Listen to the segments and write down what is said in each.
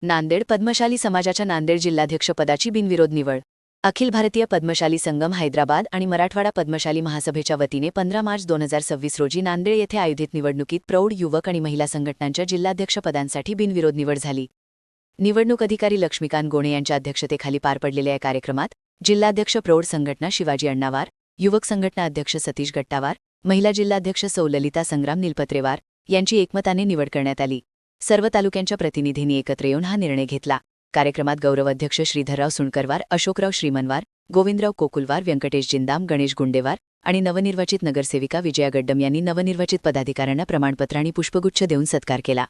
नांदेड पद्मशाली समाजाच्या नांदेड जिल्हाध्यक्षपदाची बिनविरोध निवड. अखिल भारतीय पद्मशाली संगम हैदराबाद आणि मराठवाडा पद्मशाली महासभेच्या वतीने 15 मार्च 2026 रोजी नांदेड येथे आयोजित निवडणुकीत प्रौढ युवक आणि महिला संघटनांच्या जिल्हाध्यक्षपदांसाठी बिनविरोध निवड झाली. निवडणूक अधिकारी लक्ष्मीकांत गोणे यांच्या अध्यक्षतेखाली पार पडलेल्या या कार्यक्रमात जिल्हाध्यक्ष प्रौढ संघटना शिवाजी अण्णावार, युवक संघटना अध्यक्ष सतीश गट्टावार, महिला जिल्हाध्यक्ष सौ ललिता संग्राम निलपत्रेवार यांची एकमताने निवड करण्यात आली. सर्व तालुक्यांच्या प्रतिनिधींनी एकत्र येऊन हा निर्णय घेतला. कार्यक्रमात गौरव अध्यक्ष श्रीधरराव सुणकरवार, अशोकराव श्रीमनवार, गोविंदराव कोकुलवार, व्यंकटेश जिंदाम, गणेश गुंडेवार आणि नवनिर्वाचित नगरसेविका विजया गड्डम यांनी नवनिर्वाचित पदाधिकाऱ्यांना प्रमाणपत्र आणि पुष्पगुच्छ देऊन सत्कार केला.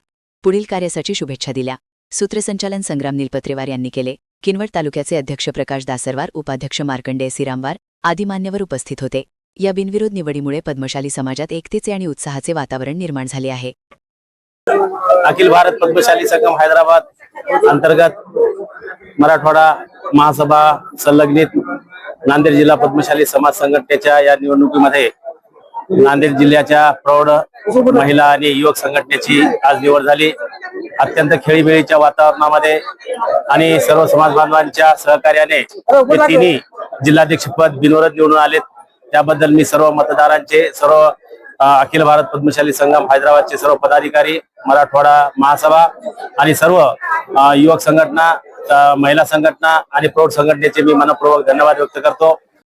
पुढील कार्यासाठी शुभेच्छा दिल्या. सूत्रसंचालन संग्राम निलपत्रेवार यांनी केले. किनवट तालुक्याचे अध्यक्ष प्रकाश दासरवार, उपाध्यक्ष मार्कंडेय सिरामवार आदी मान्यवर उपस्थित होते. या बिनविरोध निवडीमुळे पद्मशाली समाजात एकतेचे आणि उत्साहाचे वातावरण निर्माण झाले आहे. अखिल भारत पद्मशाली संगम हैदराबाद अंतर्गत मराठवाडा महासभा संलग्नित नांदेड जिल्हा पद्मशाली समाज संघटनेच्या या निवडणुकीमध्ये नांदेड जिल्ह्याच्या प्रौढ महिला आणि युवक संघटनेची आज निवड झाली. अत्यंत खेळीमेळीच्या वातावरणामध्ये आणि सर्व समाज बांधवांच्या सहकार्याने हे तिन्ही जिल्हाध्यक्षपद बिनविरोध निवडून आलेत. त्याबद्दल मी सर्व मतदारांचे, सर्व अखिल भारत पद्मशाली संगम हैदराबादचे सर्व पदाधिकारी, मराठवाडा महासभा आणि सर्व युवक संघटना, महिला संघटना आणि प्रौढ संघटनेचे मी मनपूर्वक धन्यवाद व्यक्त करतो.